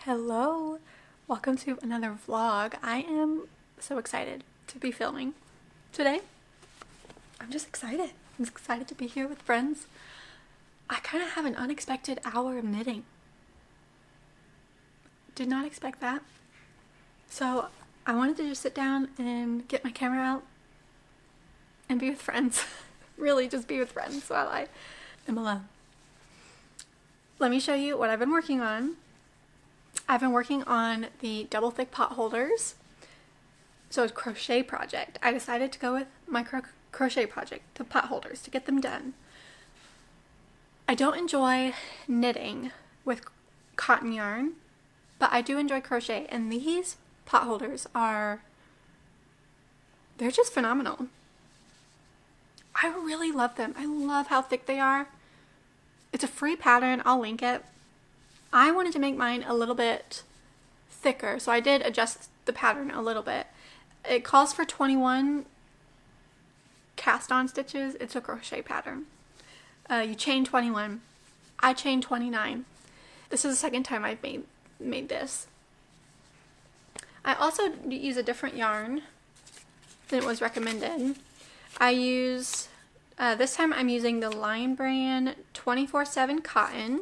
Hello, welcome to another vlog. I am so excited to be filming today. I'm just excited. I'm excited to be here with friends. I kind of have an unexpected hour of knitting. Did not expect that. So I wanted to just sit down and get my camera out and be with friends. Really just be with friends while I am alone. Let me show you what I've been working on. I've been working on the double thick pot holders. So it's a crochet project. I decided to go with my crochet project, the pot holders, to get them done. I don't enjoy knitting with cotton yarn, but I do enjoy crochet, and these pot holders they're just phenomenal. I really love them. I love how thick they are. It's a free pattern. I'll link it. I wanted to make mine a little bit thicker, so I did adjust the pattern a little bit. It calls for 21 cast on stitches. It's a crochet pattern. You chain 21. I chain 29. This is the second time I've made this. I also use a different yarn than was recommended. I use, this time I'm using the Lion Brand 24/7 cotton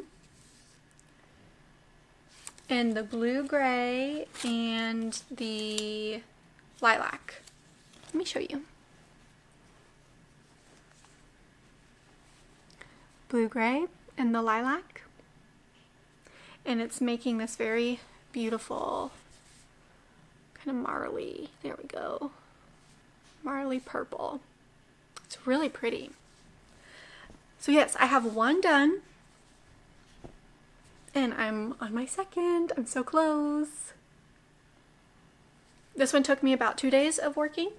in the blue-gray and the lilac. Let me show you. Blue-gray and the lilac. And it's making this very beautiful kind of marley. There we go. Marley purple. It's really pretty. So yes, I have one done. And I'm on my second. I'm so close. This one took me about 2 days of working.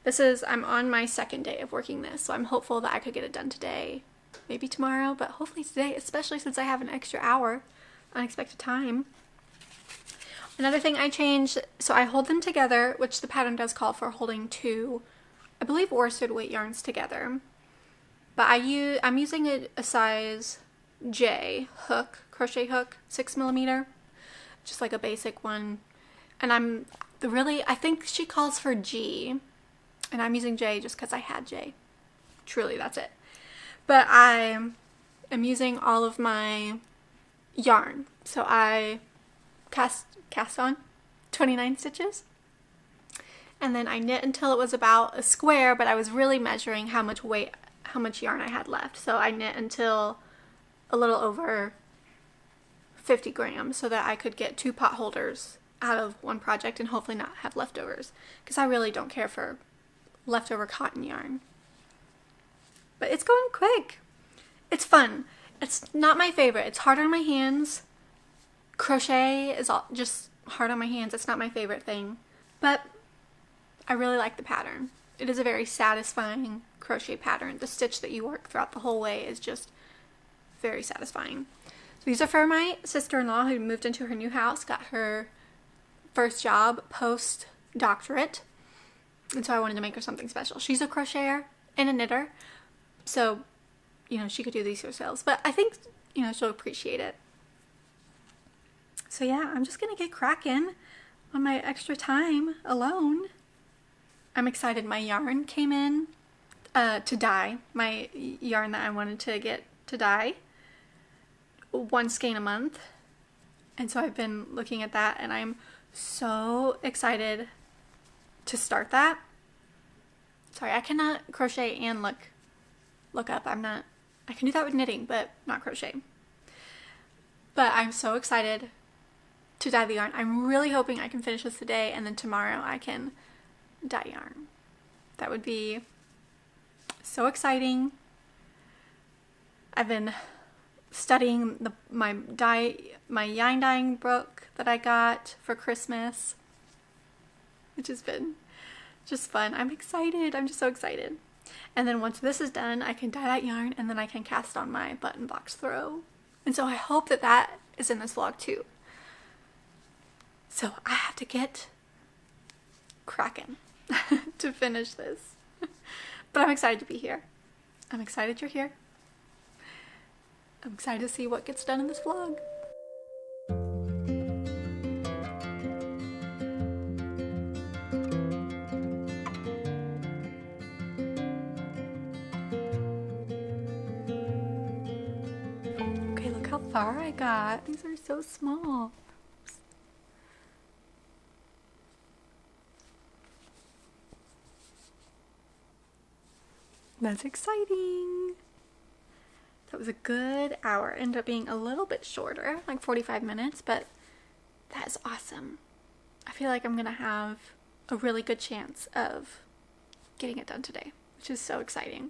I'm on my second day of working this, so I'm hopeful that I could get it done today. Maybe tomorrow, but hopefully today, especially since I have an extra hour, unexpected time. Another thing I changed, so I hold them together, which the pattern does call for holding two, I believe, worsted weight yarns together. But I'm using a size J hook, crochet hook, 6mm, just like a basic one. And I think she calls for G, and I'm using J just because I had J. Truly, that's it. But I am using all of my yarn. So I cast on 29 stitches. And then I knit until it was about a square, but I was really measuring how much yarn I had left. So I knit until a little over 50 grams so that I could get 2 pot holders out of one project and hopefully not have leftovers, because I really don't care for leftover cotton yarn. But it's going quick. It's fun. It's not my favorite. It's hard on my hands. Crochet is just hard on my hands. It's not my favorite thing, but I really like the pattern. It is a very satisfying crochet pattern. The stitch that you work throughout the whole way is just very satisfying. So these are for my sister-in-law who moved into her new house, got her first job post-doctorate, and so I wanted to make her something special. She's a crocheter and a knitter, so, she could do these herself, but I think, she'll appreciate it. So yeah, I'm just gonna get cracking on my extra time alone. I'm excited. My yarn came in to dye, my yarn that I wanted to get to dye. 1 skein a month, and so I've been looking at that, and I'm so excited to start that. Sorry, I cannot crochet and look up. I can do that with knitting, but not crochet. But I'm so excited to dye the yarn. I'm really hoping I can finish this today, and then tomorrow I can dye yarn. That would be so exciting. I've been studying my yarn dyeing book that I got for Christmas, which has been just fun. I'm excited. I'm just so excited. And then once this is done, I can dye that yarn, and then I can cast on my button box throw. And so I hope that is in this vlog too. So I have to get cracking to finish this. But I'm excited to be here. I'm excited you're here. I'm excited to see what gets done in this vlog. far I got. These are so small. That's exciting. That was a good hour. Ended up being a little bit shorter, like 45 minutes, but that is awesome. I feel like I'm gonna have a really good chance of getting it done today, which is so exciting.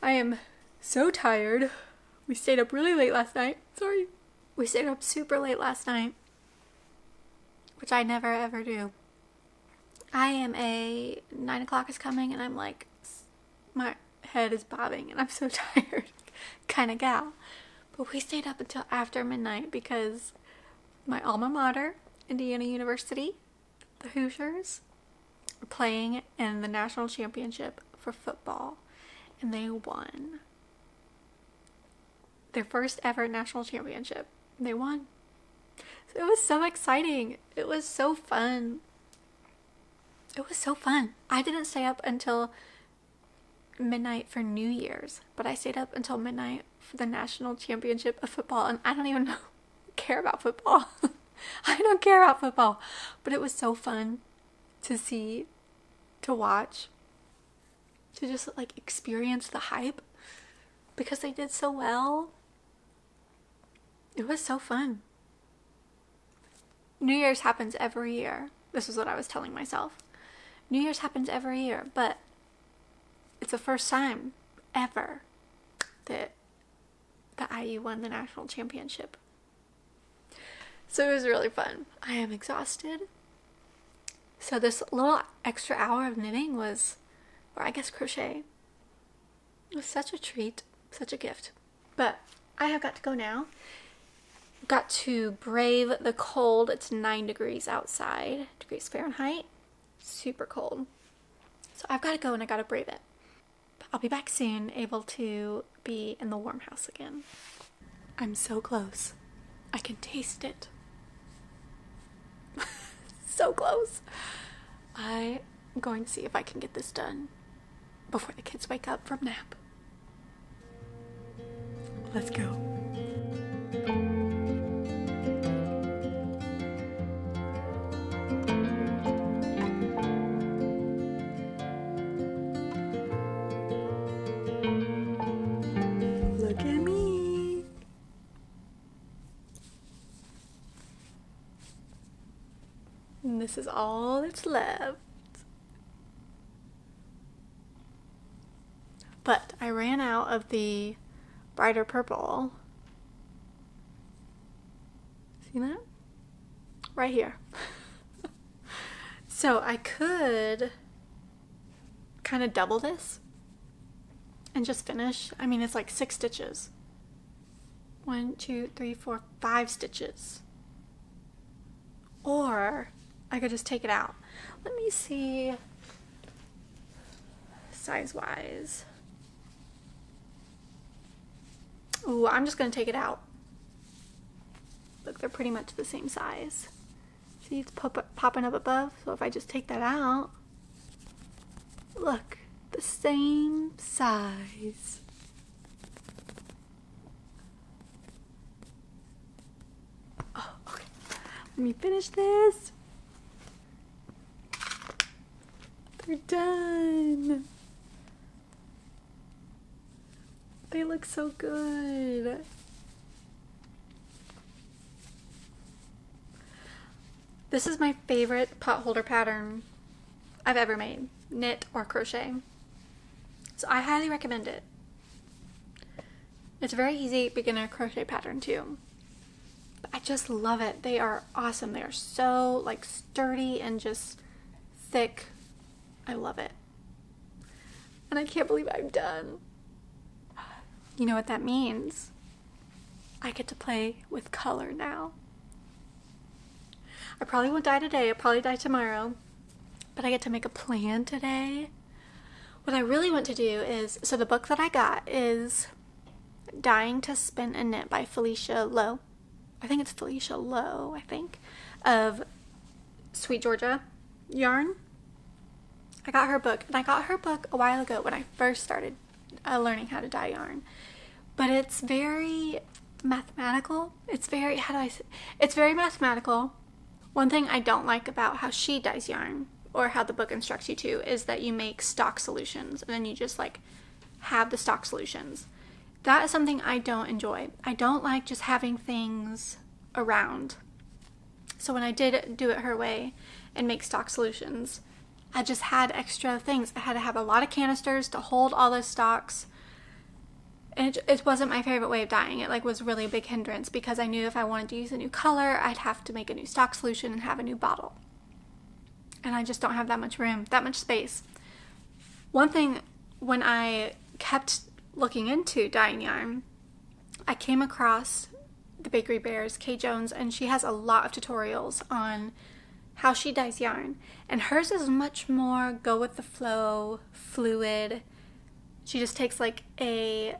I am so tired. We stayed up really late last night. Sorry. We stayed up super late last night, which I never ever do. I am 9 o'clock is coming and I'm like, my head is bobbing and I'm so tired kind of gal. But we stayed up until after midnight because my alma mater, Indiana University, the Hoosiers, are playing in the national championship for football, and they won. Their first ever national championship. They won. So it was so exciting. It was so fun. It was so fun. I didn't stay up until midnight for New Year's, but I stayed up until midnight for the national championship of football, and I don't even care about football. I don't care about football, but it was so fun to see, to watch, to just like experience the hype because they did so well. It was so fun. New Year's happens every year. This is what I was telling myself. New Year's happens every year, but it's the first time ever that the IU won the national championship. So it was really fun. I am exhausted. So this little extra hour of knitting was, or I guess crochet, was such a treat, such a gift. But I have got to go now. Got to brave the cold. It's 9 degrees outside, degrees Fahrenheit. Super cold. So I've got to go and I got to brave it. But I'll be back soon, able to be in the warm house again. I'm so close. I can taste it. So close. I'm going to see if I can get this done before the kids wake up from nap. Let's go. Look at me. And this is all that's left. But I ran out of the brighter purple. See that? Right here. So I could kind of double this and just finish. I mean, it's like 6 stitches. 1, 2, 3, 4, 5 stitches. Or I could just take it out. Let me see size-wise. Ooh, I'm just going to take it out. Look, they're pretty much the same size. See, it's popping up above, so if I just take that out, look, the same size. Oh, okay. Let me finish this. They're done. They look so good. This is my favorite pot holder pattern I've ever made, knit or crochet. So I highly recommend it. It's a very easy beginner crochet pattern too. But I just love it. They are awesome. They are so like sturdy and just thick. I love it. And I can't believe I'm done. You know what that means? I get to play with color now. I probably won't dye today. I'll probably dye tomorrow. But I get to make a plan today. What I really want to do is, so the book that I got is Dying to Spin and Knit by Felicia Lowe. I think it's Felicia Lowe, of Sweet Georgia yarn. I got her book, and I got her book a while ago when I first started learning how to dye yarn. But it's very mathematical. It's very, how do I say, it's very mathematical. One thing I don't like about how she dyes yarn, or how the book instructs you to, is that you make stock solutions and then you just like have the stock solutions. That is something I don't enjoy. I don't like just having things around. So when I did do it her way and make stock solutions, I just had extra things. I had to have a lot of canisters to hold all those stocks. And it wasn't my favorite way of dyeing. It like was really a big hindrance because I knew if I wanted to use a new color, I'd have to make a new stock solution and have a new bottle. And I just don't have that much room, that much space. One thing, when I kept looking into dyeing yarn, I came across the Bakery Bears, Kay Jones, and she has a lot of tutorials on how she dyes yarn. And hers is much more go with the flow, fluid. She just takes like a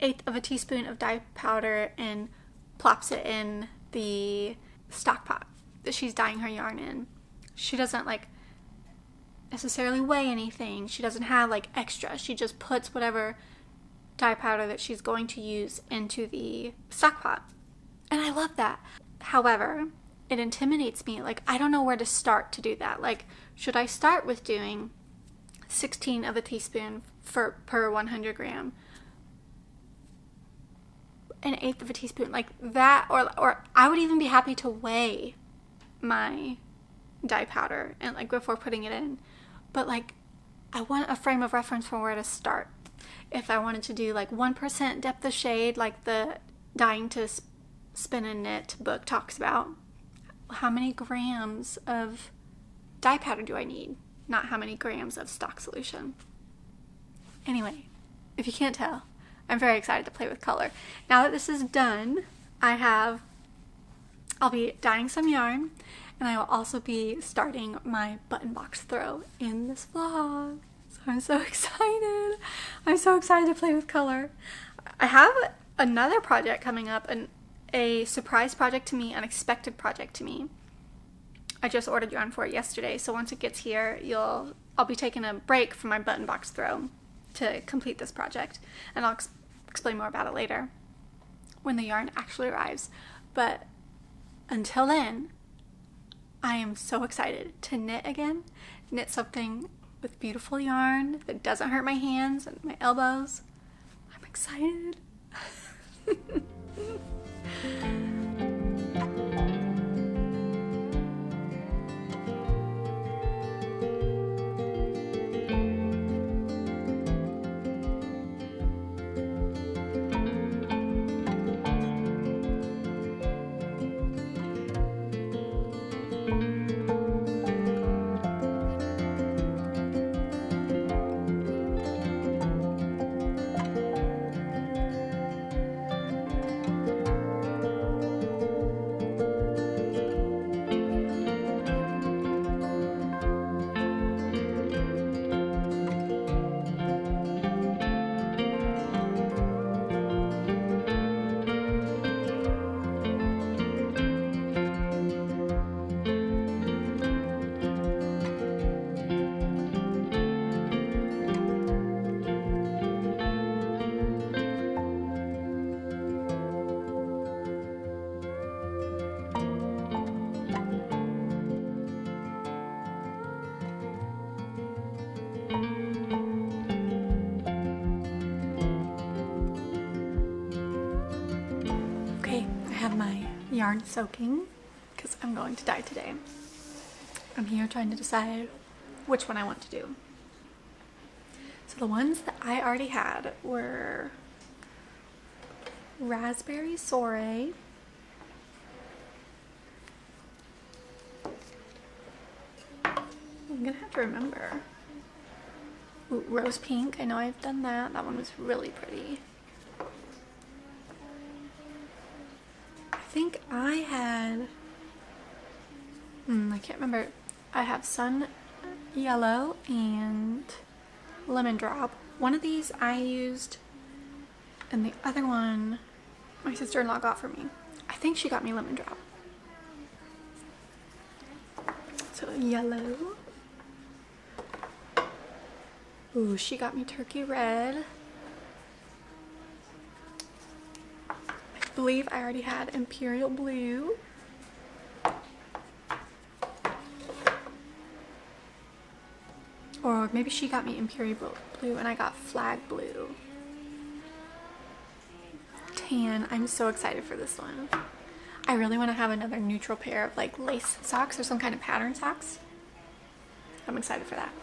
1/8 of a teaspoon of dye powder and plops it in the stock pot that she's dyeing her yarn in. She doesn't like necessarily weigh anything. She doesn't have like extra. She just puts whatever dye powder that she's going to use into the stock pot. And I love that. However, it intimidates me. Like, I don't know where to start to do that. Like, should I start with doing 16 of a teaspoon per 100 gram? An 1/8 of a teaspoon, like that, or I would even be happy to weigh my dye powder and like before putting it in. But like, I want a frame of reference for where to start. If I wanted to do like 1% depth of shade, like the Dyeing to Spin and Knit book talks about, how many grams of dye powder do I need? Not how many grams of stock solution. Anyway, if you can't tell, I'm very excited to play with color. Now that this is done, I'll be dyeing some yarn, and I will also be starting my button box throw in this vlog. So I'm so excited. I'm so excited to play with color. I have another project coming up, a surprise project to me, unexpected project to me. I just ordered yarn for it yesterday, so once it gets here, I'll be taking a break from my button box throw to complete this project, and I'll explain more about it later when the yarn actually arrives. But until then, I am so excited to knit again, knit something with beautiful yarn that doesn't hurt my hands and my elbows. I'm excited. Yarn soaking because I'm going to dye today. I'm here trying to decide which one I want to do. So the ones that I already had were Raspberry Soiree, I'm gonna have to remember. Ooh, Rose Pink, I know I've done that. That one was really pretty. I think I had, I can't remember. I have Sun Yellow and Lemon Drop. One of these I used, and the other one my sister-in-law got for me. I think she got me Lemon Drop. So yellow. Ooh, she got me Turkey Red. believe I already had Imperial Blue. Or maybe she got me Imperial Blue and I got Flag Blue. Tan. I'm so excited for this one. I really want to have another neutral pair of like lace socks or some kind of pattern socks. I'm excited for that.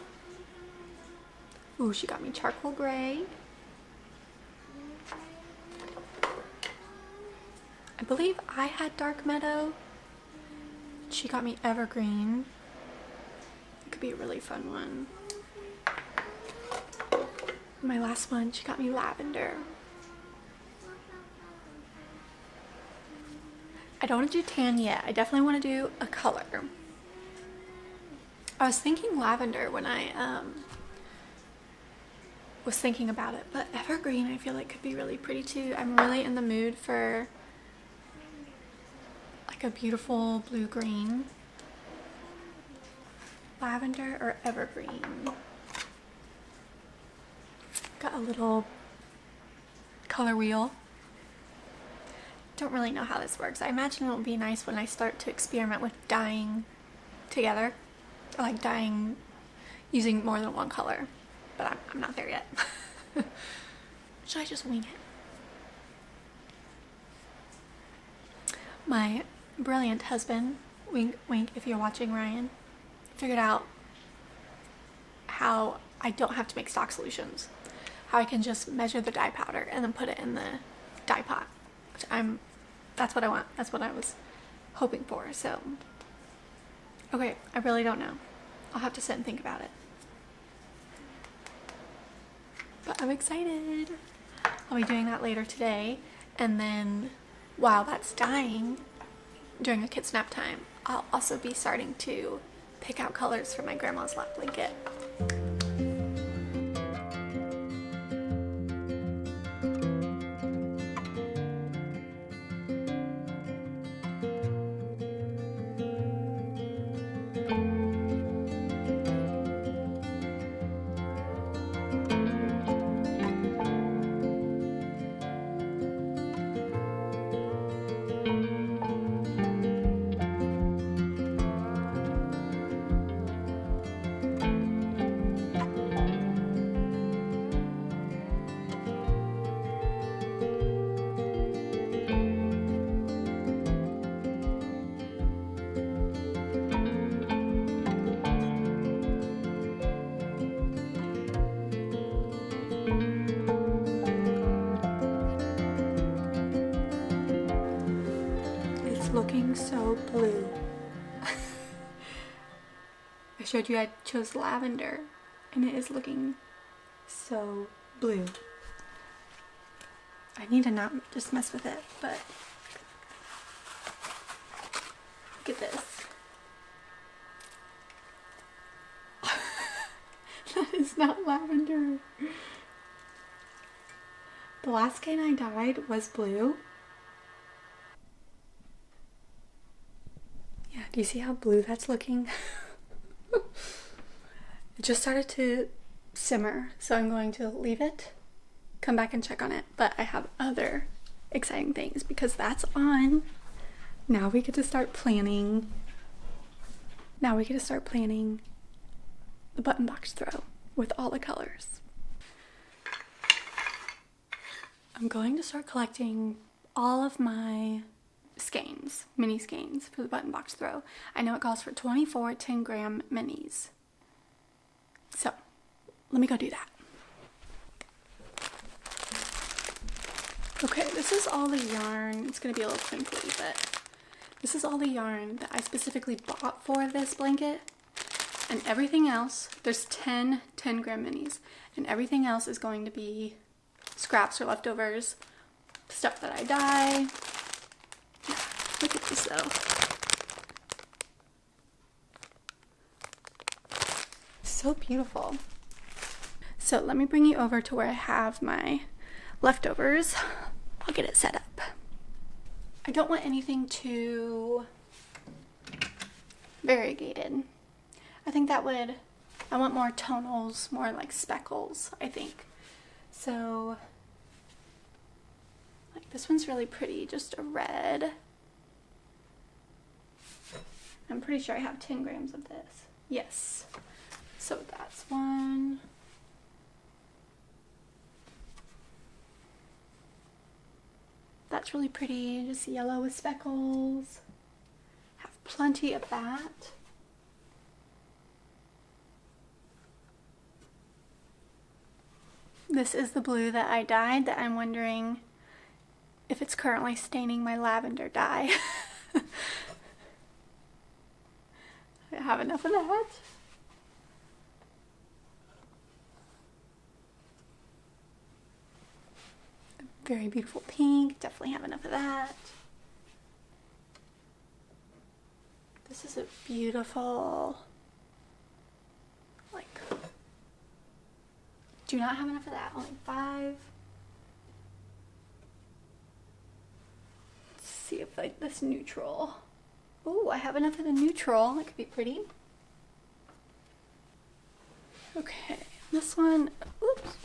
Ooh, she got me Charcoal Gray. I believe I had Dark Meadow. She got me Evergreen. It could be a really fun one. My last one, she got me Lavender. I don't want to do tan yet. I definitely want to do a color. I was thinking lavender when I was thinking about it, but evergreen I feel like could be really pretty too. I'm really in the mood for like a beautiful blue-green. Lavender or evergreen. Got a little color wheel. Don't really know how this works. I imagine it'll be nice when I start to experiment with dyeing together. Or like dyeing using more than one color. But I'm not there yet. Should I just wing it? My brilliant husband, wink wink if you're watching, Ryan, figured out how I don't have to make stock solutions. How I can just measure the dye powder and then put it in the dye pot. Which that's what I want. That's what I was hoping for. So, okay, I really don't know. I'll have to sit and think about it. But I'm excited. I'll be doing that later today. And then while that's dyeing, during a kid's nap time, I'll also be starting to pick out colors for my grandma's lap blanket. Looking so blue. I showed you I chose lavender and it is looking so blue. I need to not just mess with it, but look at this. That is not lavender. The last skein I dyed was blue. Do you see how blue that's looking? It just started to simmer, so I'm going to leave it, come back and check on it. But I have other exciting things because that's on. Now we get to start planning. Now we get to start planning the button box throw with all the colors. I'm going to start collecting all of my skeins, mini skeins for the button box throw. I know it calls for 24 10-gram minis. So, let me go do that. Okay, this is all the yarn. It's going to be a little twinkly, but this is all the yarn that I specifically bought for this blanket. And everything else, there's 10 10-gram minis. And everything else is going to be scraps or leftovers, stuff that I dye. Look at this though. So beautiful. So let me bring you over to where I have my leftovers. I'll get it set up. I don't want anything too variegated. I think that would, I want more tonals, more like speckles, I think. So Like this one's really pretty, just a red. I'm pretty sure I have 10 grams of this. Yes. So that's one. That's really pretty, just yellow with speckles. Have plenty of that. This is the blue that I dyed that I'm wondering if it's currently staining my lavender dye. I have enough of that. Very beautiful pink, definitely have enough of that. This is a beautiful, like, do not have enough of that, only 5. Let's see if like this neutral. Oh, I have enough of the neutral, that could be pretty. Okay, this one, oops.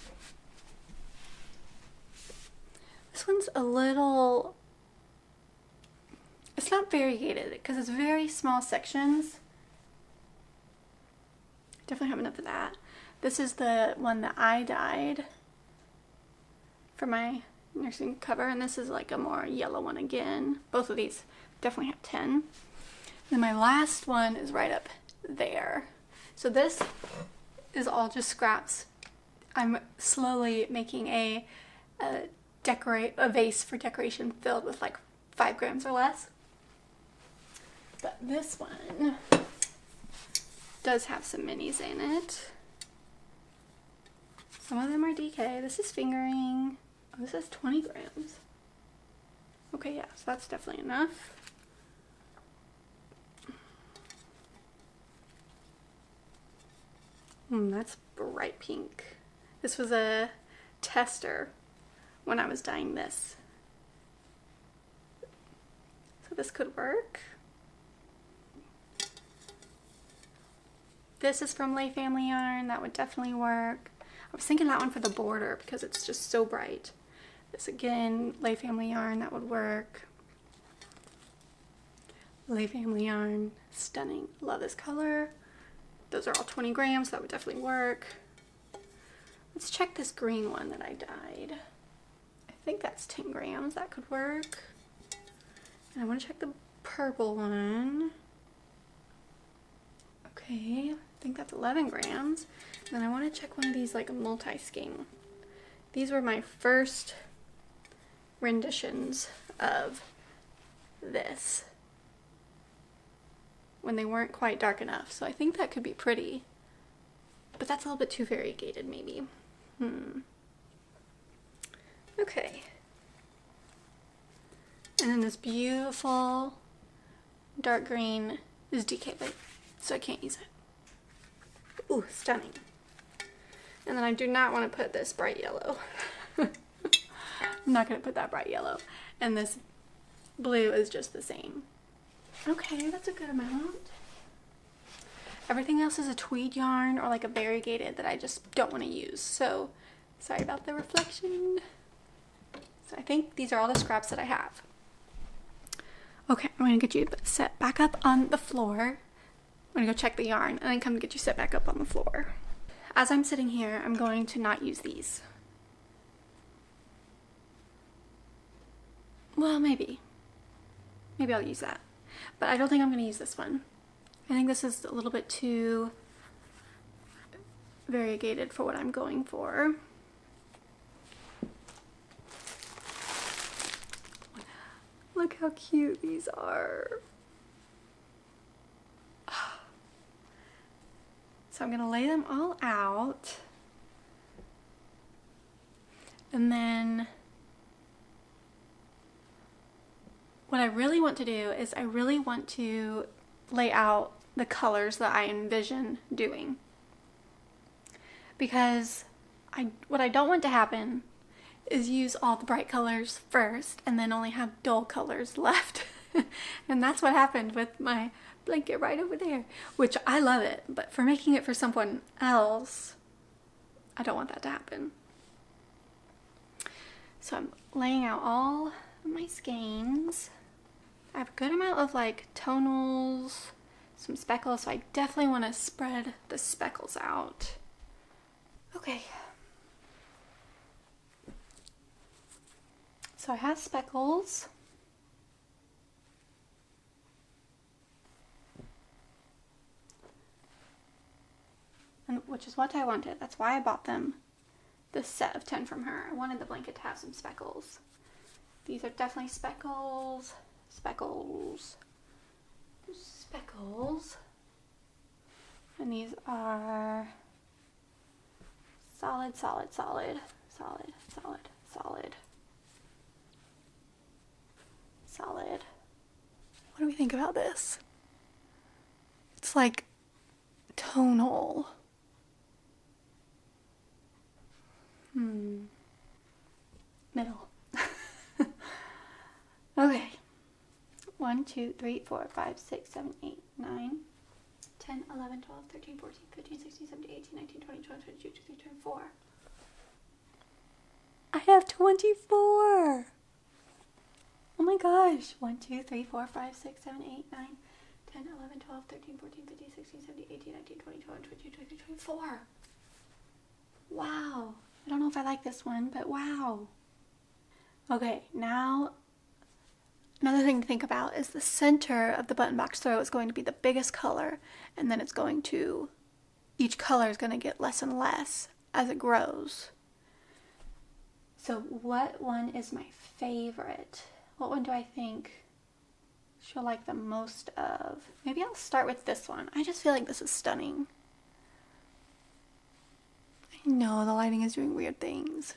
This one's a little, it's not variegated because it's very small sections. Definitely have enough of that. This is the one that I dyed for my nursing cover, and this is like a more yellow one again. Both of these definitely have 10. Then my last one is right up there. So this is all just scraps. I'm slowly making a vase for decoration filled with like 5 grams or less. But this one does have some minis in it. Some of them are DK. This is fingering. Oh, this is 20 grams. Okay, yeah, so that's definitely enough. That's bright pink. This was a tester when I was dyeing this. So this could work. This is from Lay Family Yarn. That would definitely work. I was thinking that one for the border because it's just so bright. This again, Lay Family Yarn, that would work. Lay Family Yarn, stunning. Love this color. Those are all 20 grams, so that would definitely work. Let's check this green one that I dyed. I think that's 10 grams, that could work. And I want to check the purple one. Okay, I think that's 11 grams. And then I want to check one of these like multi-skein. These were my first renditions of this when they weren't quite dark enough. So I think that could be pretty, but that's a little bit too variegated maybe. Okay. And then this beautiful dark green is DK white, so I can't use it. Ooh, stunning. And then I do not want to put this bright yellow. I'm not going to put that bright yellow. And this blue is just the same. Okay, that's a good amount. Everything else is a tweed yarn or like a variegated that I just don't want to use. So, sorry about the reflection. So I think these are all the scraps that I have. Okay, I'm going to get you set back up on the floor. I'm going to go check the yarn and then come get you set back up on the floor. As I'm sitting here, I'm going to not use these. Well, maybe. Maybe I'll use that. But I don't think I'm going to use this one. I think this is a little bit too variegated for what I'm going for. Look how cute these are. So I'm going to lay them all out. And then what I really want to do is I really want to lay out the colors that I envision doing. Because what I don't want to happen is use all the bright colors first and then only have dull colors left. And that's what happened with my blanket right over there, which I love it, but for making it for someone else, I don't want that to happen. So I'm laying out all of my skeins. I have a good amount of like tonals, some speckles, so I definitely want to spread the speckles out. Okay. So I have speckles. And which is what I wanted. That's why I bought them. This set of 10 from her. I wanted the blanket to have some speckles. These are definitely speckles. Speckles. Speckles. And these are solid, solid, solid, solid, solid, solid, solid. What do we think about this? It's like tonal. Middle. Okay. 1, 2, 3, 4, 5, 6, 7, 8, 9, 10, 11, 12, 13, 14, 15, 16, 17, 18, 19, 20, 21, 22, 23, 24. I have 24. Oh my gosh. 1, 2, 3, 4, 5, 6, 7, 8, 9, 10, 11, 12, 13, 14, 15, 16, 17, 18, 19, 20, 21, 22, 23, 24. Wow. I don't know if I like this one, but wow. Okay, now another thing to think about is the center of the button box throw is going to be the biggest color, and then it's going to, each color is going to get less and less as it grows. So what one is my favorite? What one do I think she'll like the most of? Maybe I'll start with this one. I just feel like this is stunning. I know the lighting is doing weird things.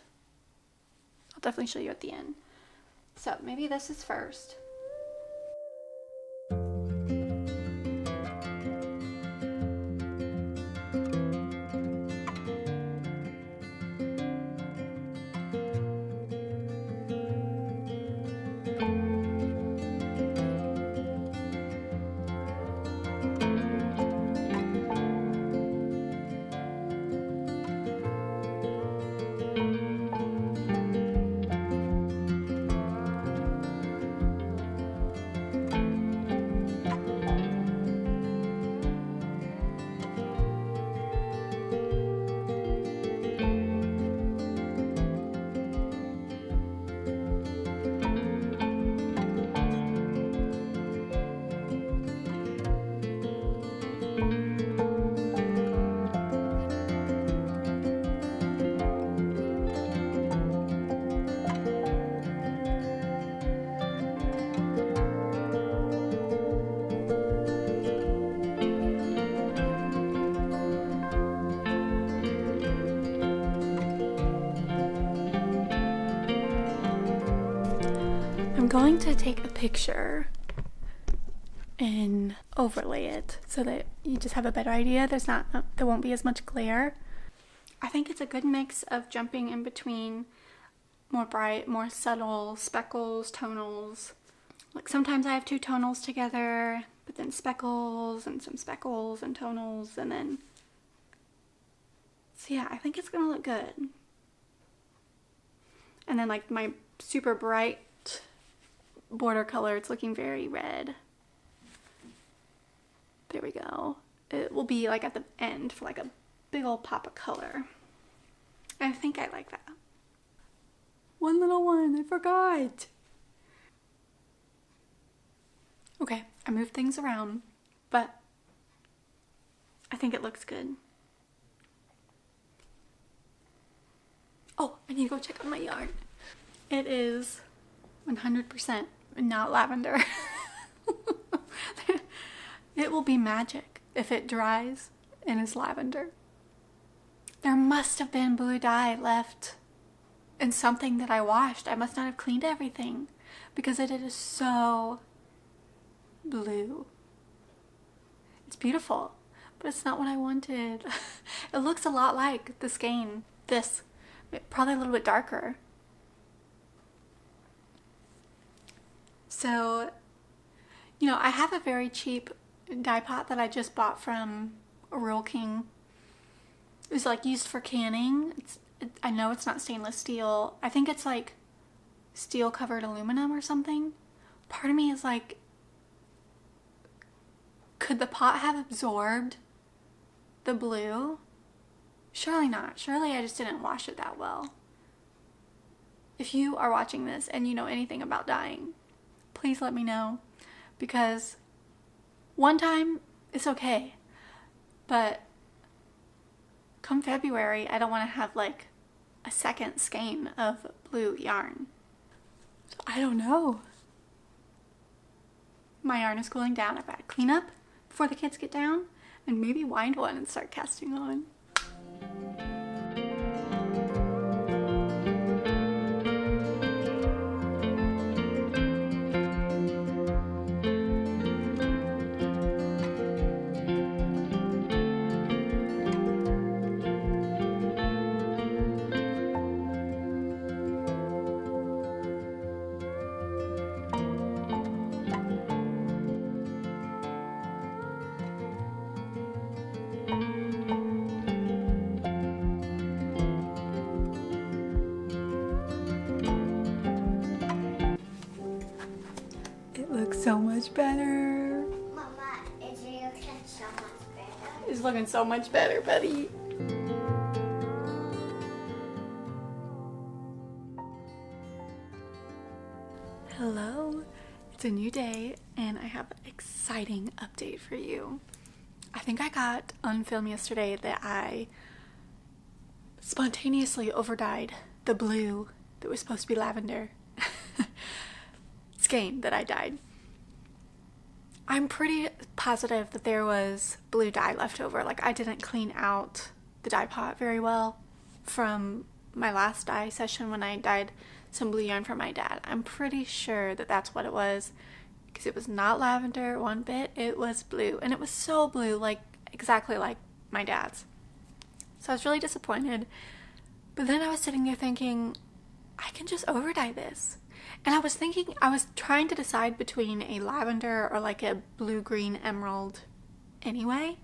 I'll definitely show you at the end. So maybe this is first. I'm going to take a picture and overlay it so that you just have a better idea. There won't be as much glare. I think it's a good mix of jumping in between more bright, more subtle speckles, tonals. Like sometimes I have two tonals together, but then speckles and some speckles and tonals, and then, so yeah, I think it's gonna look good. And then like my super bright border color, it's looking very red. There we go. It will be like at the end for like a big old pop of color. I think I like that. One little one, I forgot. Okay, I moved things around, but I think it looks good. Oh, I need to go check on my yarn. It is 100% not lavender. It will be magic if it dries and is lavender. There must have been blue dye left in something that I washed. I must not have cleaned everything because it is so blue. It's beautiful, but it's not what I wanted. It looks a lot like the skein. This, probably a little bit darker. So, you know, I have a very cheap dye pot that I just bought from Rural King. It was like used for canning. I know it's not stainless steel. I think it's like steel covered aluminum or something. Part of me is like, could the pot have absorbed the blue? Surely not. Surely I just didn't wash it that well. If you are watching this and you know anything about dyeing, please let me know, because one time it's okay, but come February, I don't want to have like a second skein of blue yarn. So I don't know. My yarn is cooling down. I've got to clean up before the kids get down and maybe wind one and start casting on. It looks so much better. Mama, it's looking so much better. It's looking so much better, buddy. Hello, it's a new day and I have an exciting update for you. I think I got on film yesterday that I spontaneously overdyed the blue that was supposed to be lavender skein that I dyed. I'm pretty positive that there was blue dye left over. Like, I didn't clean out the dye pot very well from my last dye session when I dyed some blue yarn for my dad. I'm pretty sure that that's what it was, because it was not lavender one bit. It was blue, and it was so blue, like exactly like my dad's. So I was really disappointed. But then I was sitting there thinking, I can just over dye this. And I was trying to decide between a lavender or like a blue-green emerald anyway.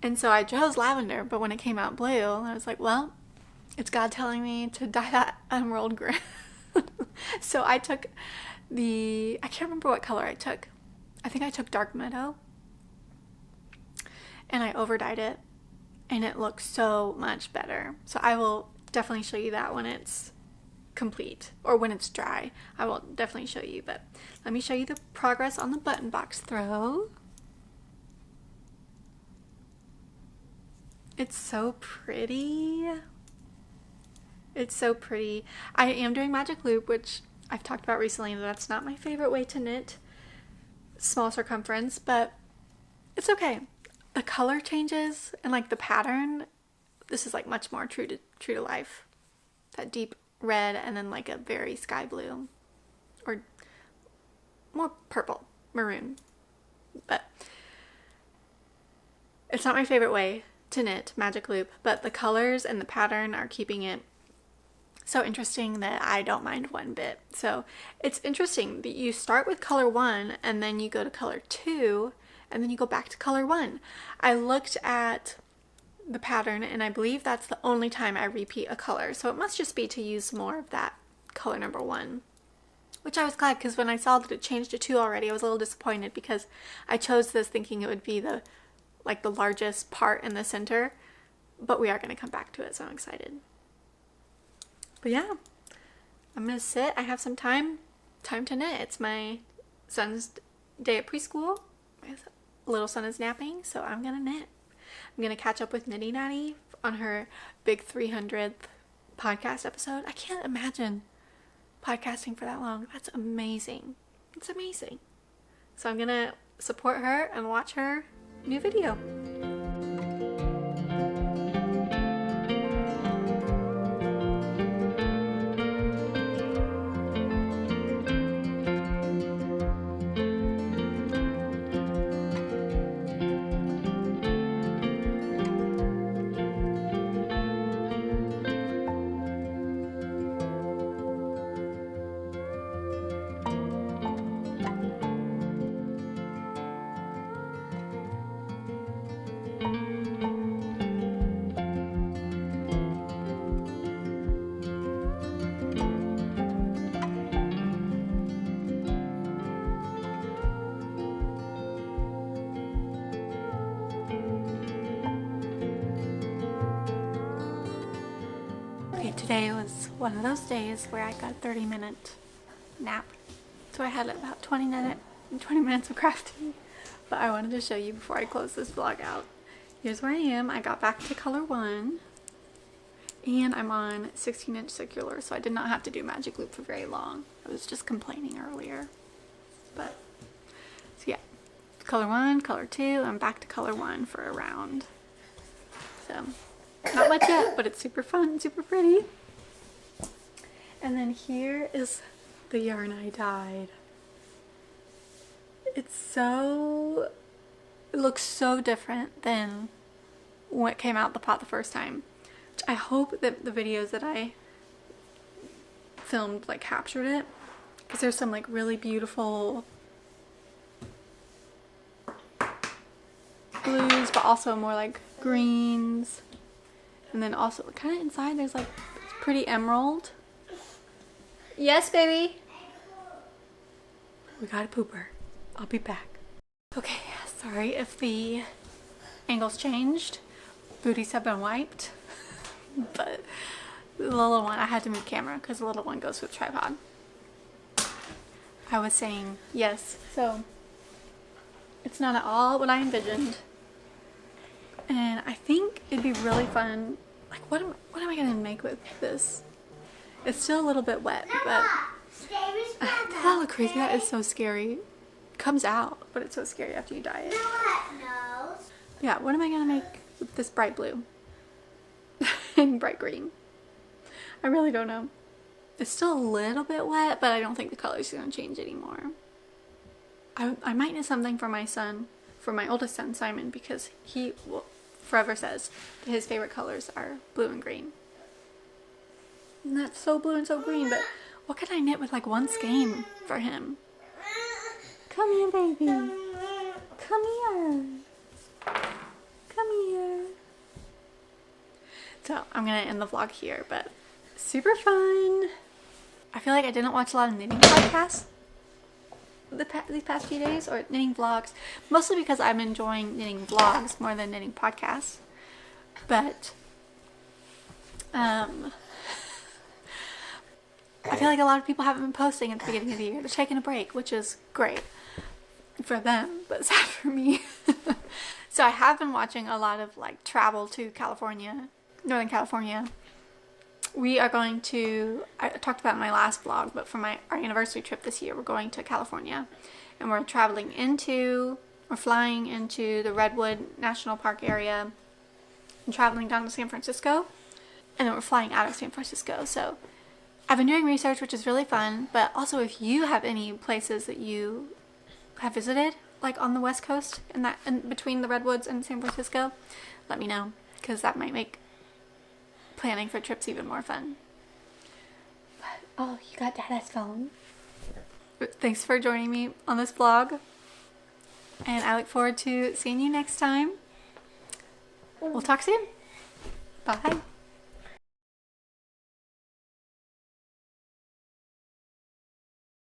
And so I chose lavender, but when it came out blue, I was like, well, it's God telling me to dye that emerald green. So I took I can't remember what color I took. I think I took dark meadow. And I over dyed it, and it looks so much better. So I will definitely show you that when it's complete, or when it's dry. I will definitely show you, but let me show you the progress on the button box throw. It's so pretty. It's so pretty. I am doing magic loop, which I've talked about recently. That's not my favorite way to knit small circumference, but it's okay. The color changes and like the pattern, this is like much more true to life. That deep red and then like a very sky blue or more purple, maroon. But it's not my favorite way to knit magic loop, but the colors and the pattern are keeping it so interesting that I don't mind one bit. So it's interesting that you start with color 1 and then you go to color 2 and then you go back to color 1. I looked at the pattern and I believe that's the only time I repeat a color, so it must just be to use more of that color number 1, which I was glad, because when I saw that it changed to 2 already, I was a little disappointed because I chose this thinking it would be the largest part in the center, but we are going to come back to it, so I'm excited. But yeah, I'm going to sit. I have some time to knit. It's my son's day at preschool. My little son is napping, so I'm going to knit. I'm going to catch up with Nitty Natty on her big 300th podcast episode. I can't imagine podcasting for that long. That's amazing. It's amazing. So I'm going to support her and watch her new video. today was one of those days where I got a 30-minute nap. So I had about 20 minutes of crafting. But I wanted to show you before I close this vlog out. Here's where I am. I got back to color 1. And I'm on 16-inch circular, so I did not have to do magic loop for very long. I was just complaining earlier. But, so yeah. Color 1, color 2, I'm back to color 1 for a round. So, not much yet, but it's super fun, super pretty. And then here is the yarn I dyed. It looks so different than when it came out the pot the first time. I hope that the videos that I filmed like captured it, because there's some like really beautiful blues, but also more like greens, and then also kind of inside there's like pretty emerald. Yes, baby. We got a pooper. I'll be back. Okay, sorry if the angles changed. Booties have been wiped. But the little one, I had to move camera because the little one goes with tripod. I was saying yes, so it's not at all what I envisioned. And I think it'd be really fun. Like, what am I gonna make with this? It's still a little bit wet, but that look crazy. That is so scary. It comes out, but it's so scary after you dye it. Yeah, what am I gonna make with this bright blue and bright green? I really don't know. It's still a little bit wet, but I don't think the color's gonna change anymore. I might need something for my son, for my oldest son Simon, because he forever says that his favorite colors are blue and green. And that's so blue and so green, but what could I knit with like one skein for him? Come here, baby. Come here. Come here. So I'm gonna end the vlog here, but super fun. I feel like I didn't watch a lot of knitting podcasts these past few days, or knitting vlogs, mostly because I'm enjoying knitting vlogs more than knitting podcasts. But I feel like a lot of people haven't been posting at the beginning of the year. They're taking a break, which is great for them, but sad for me. So I have been watching a lot of like travel to California, Northern California. We are going to, I talked about in my last vlog, but for our anniversary trip this year, we're going to California, and we're flying into the Redwood National Park area and traveling down to San Francisco, and then we're flying out of San Francisco. So I've been doing research, which is really fun, but also if you have any places that you have visited, like on the West Coast and between the Redwoods and San Francisco, let me know, because that might make planning for trips even more fun. But, oh, you got Dada's phone. Thanks for joining me on this vlog, and I look forward to seeing you next time. We'll talk soon. Bye.